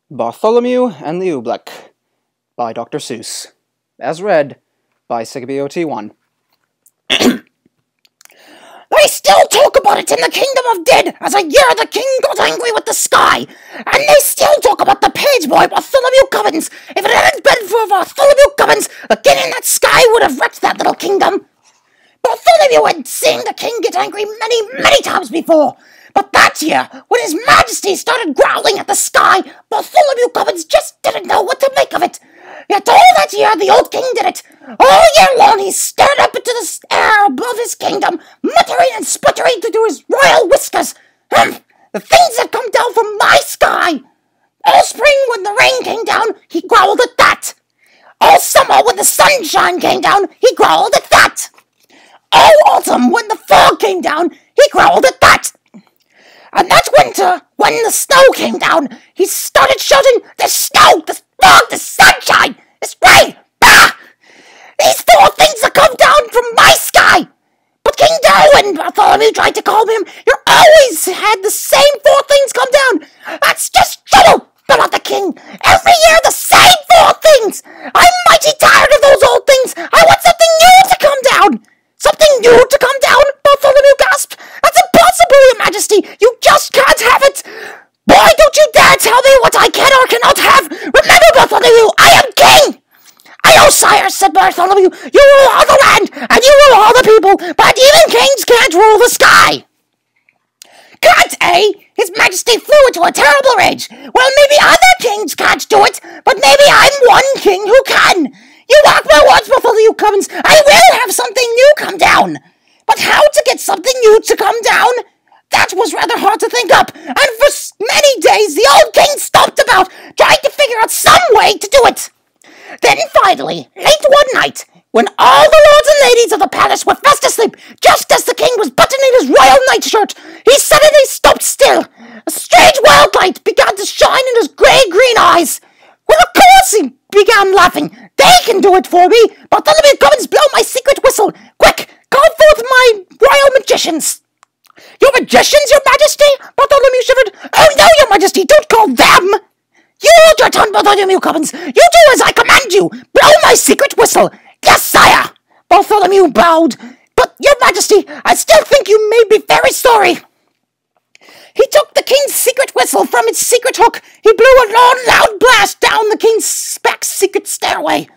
Bartholomew and the Oobleck by Dr. Seuss, as read by SigBOT1. They still talk about it in the Kingdom of Dead as a year the king got angry with the sky. And they still talk about the page boy Bartholomew Cubbins. If it hadn't been for Bartholomew Cubbins, the king in that sky would have wrecked that little kingdom. Bartholomew had seen the king get angry many times before. But that year, when His Majesty started growling at the sky, Bartholomew Cubbins just didn't know what to make of it. Yet all that year, the old king did it. All year long, he stared up into the air above his kingdom, muttering and sputtering through his royal whiskers. The things that come down from my sky. All spring, when the rain came down, he growled at that. All summer, when the sunshine came down, he growled at that. All autumn, when the fog came down, he growled at that. And that winter, when the snow came down, he started shouting, "The snow, the fog, the sunshine, this rain, bah! These four things that come down from my sky!" But King Darwin, Bartholomew tried to calm him. "You always had the same four things come down." "That's just trouble," thought the king. "Every year the same four things. I'm mighty tired of those old things. I want something new to come down." "Something new to come down?" Bartholomew gasped. "That's impossible, Your Majesty. You just can't have it." "Why don't you dare tell me what I can or cannot have? Remember, Bartholomew, I am king." "I know, sire," said Bartholomew. "You rule all the land, and you rule all the people, but even kings can't rule the sky." "Can't, eh?" His Majesty flew into a terrible rage. "Well, maybe other kings can't do it, but maybe I'm one king who can. You mark my words, Bartholomew Cubbins, I will have something new come down." But how to get something new to come down? That was rather hard to think up, and for many days the old king stomped about, trying to figure out some way to do it. Then finally, late one night, when all the lords and ladies of the palace were fast asleep, just as the king was buttoning his royal nightshirt, he suddenly stopped still. A strange wild light began to shine in his grey-green eyes. "Well, of course," he began laughing. "They can do it for me. Bartholomew Cubbins, blow my secret whistle. Quick, call forth my royal magicians." "Your magicians, Your Majesty?" Bartholomew shivered. "Oh no, Your Majesty, don't call them." "You hold your tongue, Bartholomew Cubbins. You do as I command you. Blow my secret whistle." "Yes, sire." Bartholomew bowed. "But, Your Majesty, I still think you may be very sorry." He took the king's secret whistle from its secret hook. He blew a long, loud blast down the king's back secret stairway.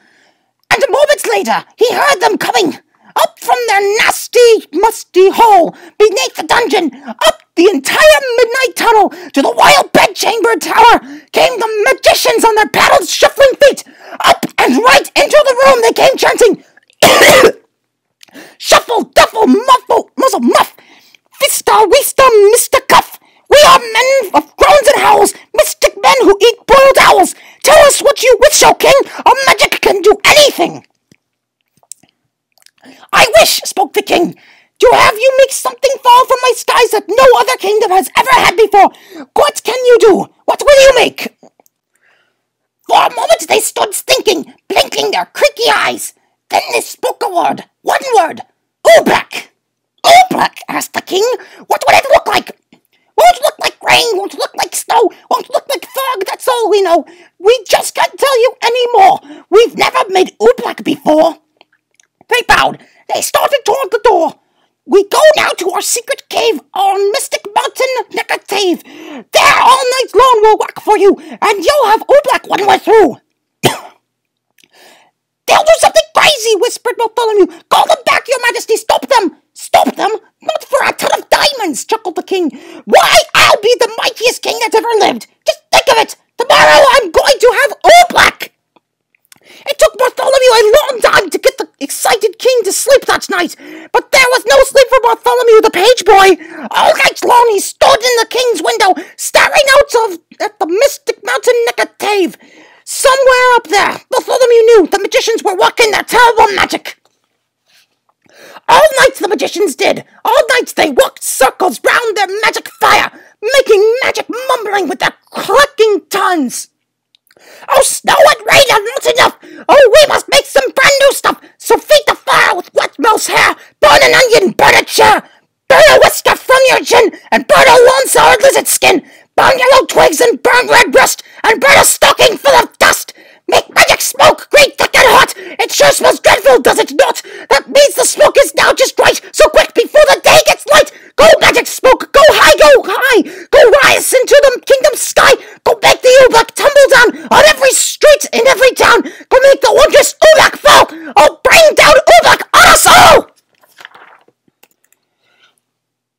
And moments later, he heard them coming. Up from their nasty, musty hole, beneath the dungeon, up the entire midnight tunnel, to the wild bedchamber tower, came the magicians on their paddled, shuffling feet. Up and right into the room they came chanting, "Shuffle, duffle, muzzle, muff, fista, weesta, Mr. Cuff. We are men of groans and howls, mystic men who eat boiled owls. Tell us what you wish, O king. Our magic can do anything." "I wish," spoke the king, "to have you make something fall from my skies that no other kingdom has ever had before. What can you do? What will you make?" For a moment they stood thinking, blinking their creaky eyes. Then they spoke a word, one word. "Oobleck." "Oobleck?" asked the king. "What would it look like?" "Won't look like rain, won't look like snow, won't look like fog, that's all we know. We just can't tell you any more. We've never made Oobleck before." They bowed. They started toward the door. "We go now to our secret cave on Mystic Mountain Necatave. There all night long we'll work for you, and you'll have Oobleck when we're through." "They'll do something crazy," whispered Bartholomew. "Call them back, Your Majesty. Stop them." "Stop them? Not for a ton of diamonds," chuckled the king. "Why, I'll be the mightiest king that ever lived. Just think of it. Tomorrow I'm going to have Oobleck." It took Bartholomew a long time to get the excited king to sleep that night, but there was no sleep for Bartholomew the page boy. All night long he stood in the king's window, staring out at the Mystic Mountain Necatave. Somewhere up there, Bartholomew knew the magicians were working their terrible magic. All night the magicians did. All night they walked circles round their magic fire, making magic mumbling with their clucking tongues. "Oh, snow and rain are not enough. Oh, we must make some brand new stuff. So feed the fire with wet mouse hair. Burn an onion, burn a chair. Burn a whisker from your chin, and burn a lawn-soured lizard skin. Burn yellow twigs and burn red breast, and and burn a stocking full of dust. Make magic smoke, great thick and hot. It sure smells dreadful, does it not? That means the smoke is now just right. So quick, before the day gets light. Go magic smoke, go high, go rise into the kingdom sky. Go make the Oobleck tumble down on every street in every town. Go make the wondrous Oobleck fall. Oh, bring down Oobleck on us all.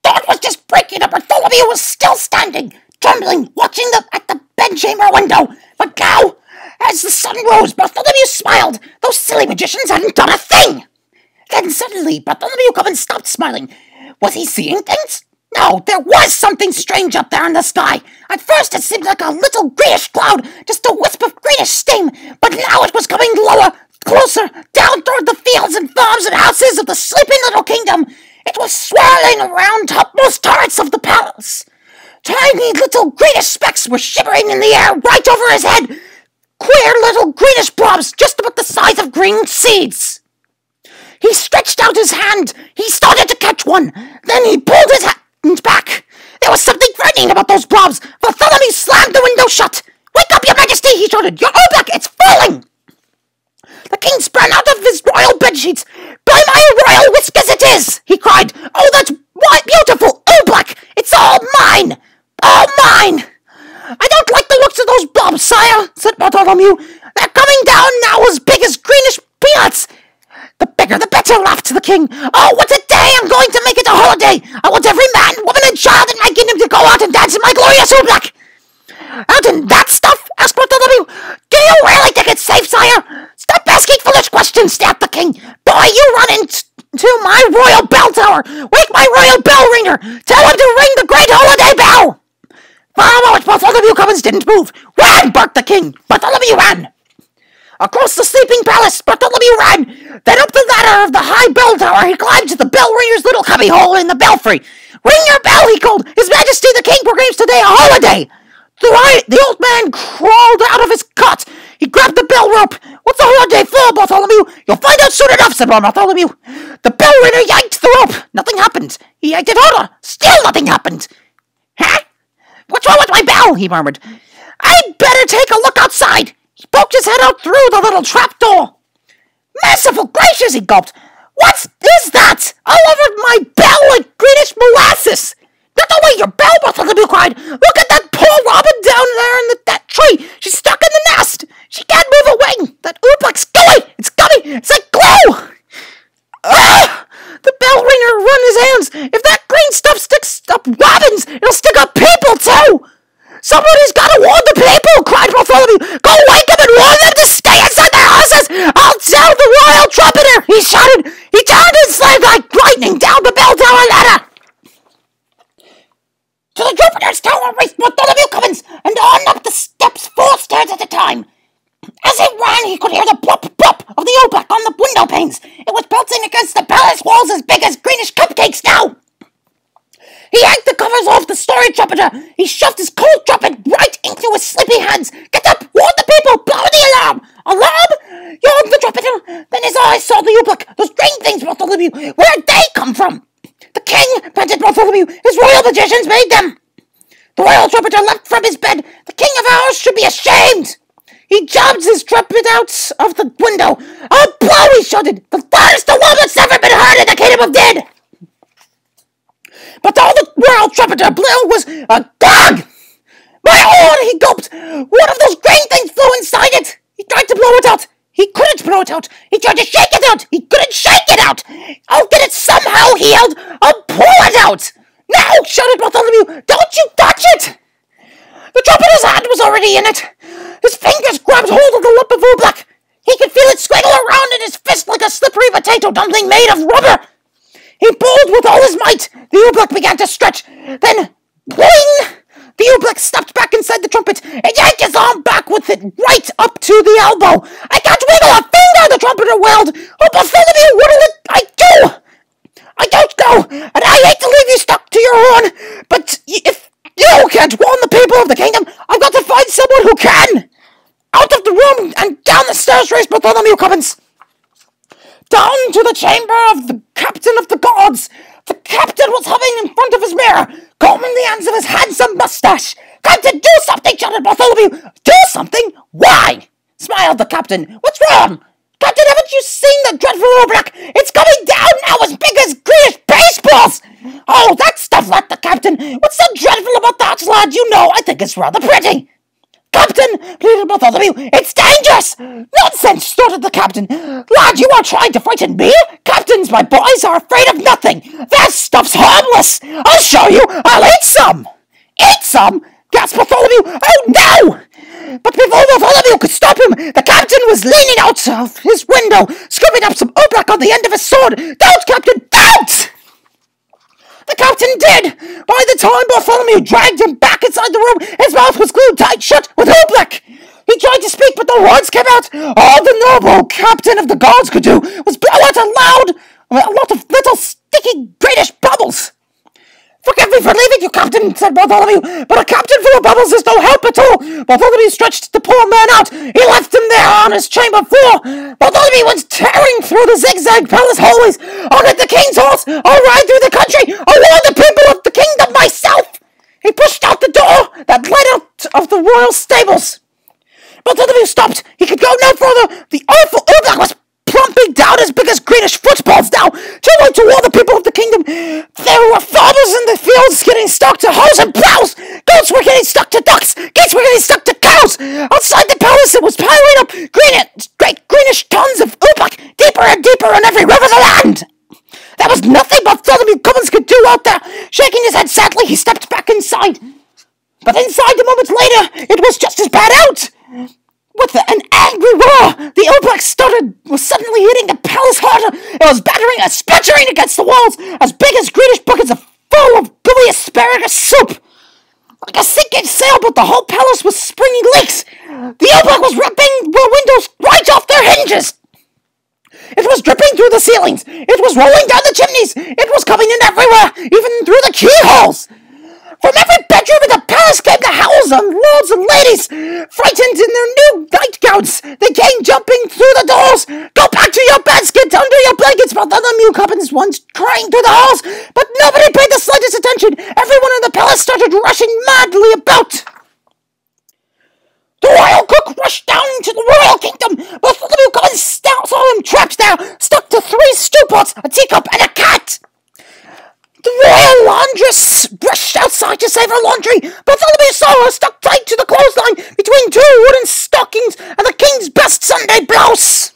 Dawn was just breaking up. Bartholomew was still standing, trembling, watching at the bedchamber window. But now, as the sun rose, Bartholomew smiled. Those silly magicians hadn't done a thing. Then suddenly, Bartholomew Cubbins stopped smiling. Was he seeing things? No, there was something strange up there in the sky. At first it seemed like a little greenish cloud, just a wisp of greenish steam. But now it was coming lower, closer, down toward the fields and farms and houses of the sleeping little kingdom. It was swirling around topmost turrets of the palace. Tiny little greenish specks were shivering in the air right over his head. Queer little greenish blobs just about the size of green seeds. He stretched out his hand. He started to catch one. Then he pulled his hand back. There was something frightening about those blobs. Bartholomew slammed the window shut. Wake up, your majesty, he shouted. Your Oobleck, it's falling. The king sprang out of his royal bedsheets. By my royal whiskers it is, he cried. Oh, that's beautiful Oobleck. It's all mine. All mine. I don't like the looks of those blobs, sire, said Bartholomew. They're coming down now as big as greenish peanuts. The bigger the better, laughed the king. Oh, what a day! I'm going to make it a holiday. I want every man, woman, and child in my kingdom to go out and dance in my glorious Oobleck. Out in that stuff? Asked Bartholomew. Do you really think it's safe, sire? Stop asking foolish questions, snapped the king. Boy, you run into my royal bell tower. Wake my royal bell ringer. Tell him to ring the great holiday bell. For a moment, Bartholomew Cubbins didn't move. Run, barked the king. Bartholomew ran. Across the sleeping palace, Bartholomew ran. Then up the ladder of the high bell tower, he climbed to the bell ringer's little cubbyhole in the belfry. Ring your bell, he called. His Majesty the King proclaims today a holiday. The old man crawled out of his cot. He grabbed the bell rope. What's the holiday for, Bartholomew? You'll find out soon enough, said Bartholomew. The bell ringer yanked the rope. Nothing happened. He yanked it harder. Still nothing happened. Huh? What's wrong with my bell? He murmured. I'd better take a look outside. He poked his head out through the little trapdoor. Merciful gracious, he gulped. What is that? All over my bell like greenish molasses. Not away your bell, Bartholomew cried. Look at that poor robin down there in that tree. She's stuck in the nest. She can't move away. That Oobleck's going. It's coming. It's like glue. Ah! The bell ringer wrung his hands. If that green stuff sticks up robins, it'll stick up people too. Somebody's got to warn the people, cried Bartholomew. Go wake them and warn them to stay inside their houses. I'll tell the royal trumpeter, he shouted. He turned his sled like lightning down the bell tower ladder. To the trumpeter's tower raced Bartholomew Cubbins, and on up the steps 4 stairs at a time. As he ran, he could hear the plop plop of the Oobleck on the window panes. It was pelting against the palace walls as big as greenish cupcakes now. He yanked the covers off the story trumpeter. He shoved his cold trumpet right into his sleepy hands. Get up! Warn the people! Blow the alarm! Alarm? Yawned the trumpeter. Then his eyes saw the Oobleck. Those green things, Bartholomew. Where'd they come from? The king, panted Bartholomew. His royal magicians made them. The royal trumpeter leapt from his bed. The king of ours should be ashamed. He jabbed his trumpet out of the window. Oh, blow, he shouted. The loudest alarm that's ever been heard in the kingdom of Did. But all the royal trumpeter blew was a dog! My horn, he gulped! One of those green things flew inside it! He tried to blow it out! He couldn't blow it out! He tried to shake it out! He couldn't shake it out! I'll get it somehow, he yelled! I'll pull it out! Now, shouted Bartholomew, don't you touch it! The trumpeter's hand was already in it! His fingers grabbed hold of the lump of Oobleck! He could feel it squiggle around in his fist like a slippery potato dumpling made of rubber! He pulled with all his might. The Oobleck began to stretch. Then, boing! The Oobleck stepped back inside the trumpet and yanked his arm back with it right up to the elbow. I can't wiggle a finger, the trumpeter wailed. Oh, Bartholomew, what'll I do? I don't know, and I hate to leave you stuck to your horn, but if you can't warn the people of the kingdom, I've got to find someone who can. Out of the room and down the stairs raced Bartholomew Cubbins. Down to the chamber of the captain of the guards. The captain was humming in front of his mirror, combing the ends of his handsome mustache. Captain, do something, shouted Bartholomew. Do something? Why? Smiled the captain. What's wrong? Captain, haven't you seen the dreadful Oobleck? It's coming down now as big as greenish baseballs! Oh, that stuff, laughed the captain. What's so dreadful about that, lad? You know, I think it's rather pretty. Captain, pleaded Bartholomew, it's dangerous! Nonsense, snorted the captain. Lad, you are trying to frighten me? Captains, my boys, are afraid of nothing. That stuff's harmless. I'll show you. I'll eat some. Eat some? Gasped Bartholomew. Oh, no! But before Bartholomew could stop him, the captain was leaning out of his window, scooping up some Oobleck on the end of his sword. Don't, Captain, don't! The captain did! By the time Bartholomew dragged him back inside the room, his mouth was glued tight shut with Oobleck. He tried to speak, but the words came out. All the noble captain of the guards could do was blow out a lot of little sticky greenish bubbles. Forgive me for leaving you, Captain, said Bartholomew, but a captain full of bubbles is no help at all. Bartholomew stretched the poor man out. He left him there on his chamber floor. Bartholomew was tearing through the zigzag palace hallways. I'll get the king's horse. I'll ride through the country. I'll warn the people of the kingdom myself. He pushed out the door that led out of the royal stables. Bartholomew stopped. He could go no further. The awful Oobleck was plumping down as big as greenish footballs now, too late to warn the people of the kingdom. There were farmers in the fields getting stuck to hoes and plows. Goats were getting stuck to ducks. Geese were getting stuck to cows. Outside the palace it was piling up great greenish tons of Oobleck, deeper and deeper in every river of the land. There was nothing Bartholomew Cummins could do out there. Shaking his head sadly, he stepped back inside. But inside a moment later, it was just as bad out. With an angry roar, the Oobleck was suddenly hitting the palace harder. It was battering and splattering against the walls, as big as greenish buckets full of gooey asparagus soup. Like a sinking sailboat, the whole palace was springing leaks. The Oobleck was ripping the windows right off their hinges. It was dripping through the ceilings. It was rolling down the chimneys. It was coming in everywhere, even through the keyholes. From every bedroom in the palace came the howls of lords and ladies, frightened in their new nightgowns. They came jumping through the doors. Go back to your beds, get under your blankets, Bartholomew Cummins once crying through the halls. But nobody paid the slightest attention. Everyone in the palace started rushing madly about. The royal cook rushed down into the royal kingdom. Bartholomew Cummins saw him trapped there, stuck to 3 stew pots, a teacup, and a cat. The royal laundress rushed outside to save her laundry. Bartholomew saw her stuck tight to the clothesline between 2 wooden stockings and the king's best Sunday blouse.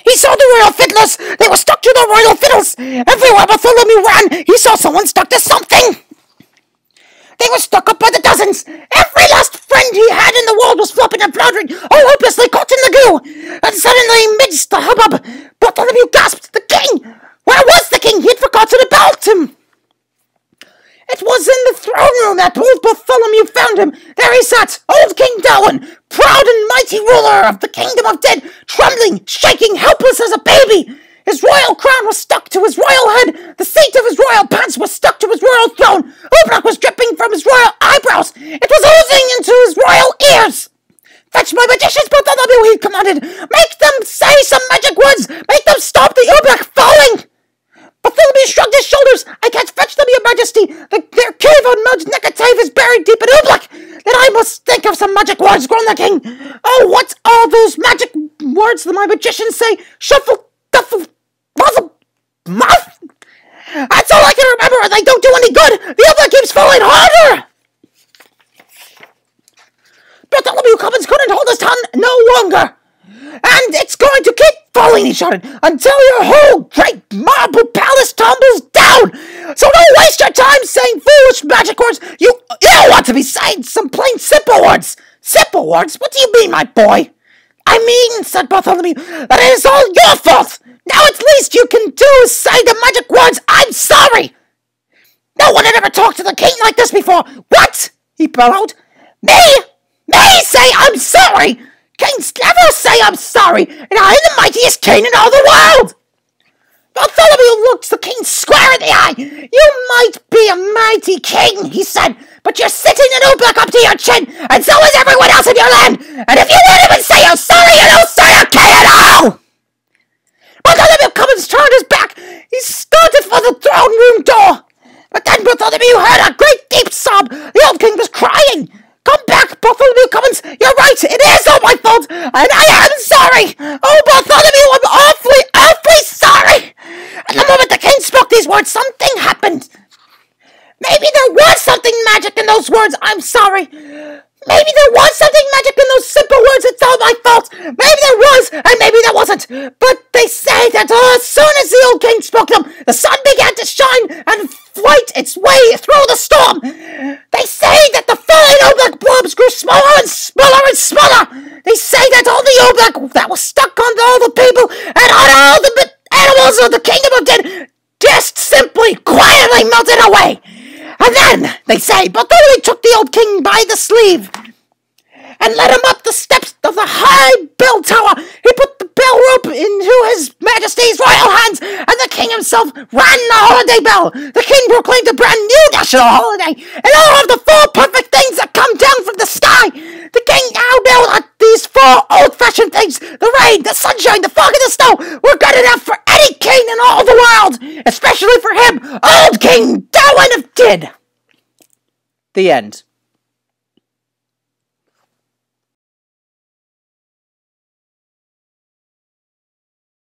He saw the royal fiddlers. They were stuck to the royal fiddles. Everywhere Bartholomew ran, he saw someone stuck to something. They were stuck up by the dozens. Every last friend he had in the world was flopping and floundering, all hopelessly caught in the goo. And suddenly, amidst the hubbub, Bartholomew gasped, "The king! Where was the king? He had forgotten about him." It was in the throne room that old Bartholomew found him. There he sat, old King Darwin, proud and mighty ruler of the kingdom of dead, trembling, shaking, helpless as a baby. His royal crown was stuck to his royal head. The seat of his royal pants was stuck to his royal throne. Oobleck was dripping from his royal eyebrows. It was oozing into his royal ears. "Fetch my magicians, Bartholomew," he commanded. "Make them say some magic words. Make them stop the Oobleck falling." Bartholomew shrugged his shoulders. "I can't fetch them, your majesty. Their cave on Mount Necatave is buried deep in Oobleck. Then I must think of some magic words," groaned the king. "Oh, what are those magic words that my magicians say? Shuffle, duffle, muzzle, muff? That's all I can remember, and they don't do any good. The Oobleck keeps falling harder." Bartholomew Cummins couldn't hold his tongue no longer. "And it's going to keep falling," he shouted, "until your whole great marble palace tumbles down. So don't waste your time saying foolish magic words. You don't want to be saying some plain simple words." "Simple words? What do you mean, my boy?" "I mean," said Bartholomew, "that it is all your fault. Now at least you can do is say the magic words, 'I'm sorry.'" No one had ever talked to the king like this before. "What?" he bellowed. Me say I'm sorry? Kings never say I'm sorry, and I'm the mightiest king in all the world." Bartholomew looked the king square in the eye. "You might be a mighty king," he said, "but you're sitting in Oobleck up to your chin, and so is everyone else in your land. And if you won't even say you're sorry, you don't say a king at all." Bartholomew Cummins turned his back. He started for the throne room door. But then Bartholomew heard a great deep sob. The old king was crying. "Come back, Bartholomew Cummins, you're right, it is all my fault, and I am sorry! Oh, Bartholomew, I'm awfully sorry! And the moment the king spoke these words, something happened. Maybe there was something magic in those words, I'm sorry. Maybe there was something magic in those simple words, it's all my fault. Maybe there was, and maybe there wasn't. But they say that as soon as the old king spoke them, the sun began to shine and fight its way through the storm. They say that the falling Oobleck blobs grew smaller and smaller and smaller. They say that all the Oobleck that was stuck on all the people and on all the animals of the Kingdom of Dead just simply quietly melted away. And then, they say, Bartholomew took the old king by the sleeve and led him up the steps of the high bell tower. He put the bell rope into his majesty's royal hands, and the king himself rang the holiday bell. The king proclaimed a brand new national holiday, and all of the 4 perfect things that come down from the sky. The king now knew that these 4 old-fashioned things, the rain, the sunshine, the fog, and the snow, were good enough for any king in all the world, especially for him, old King Darwin of Did. The end.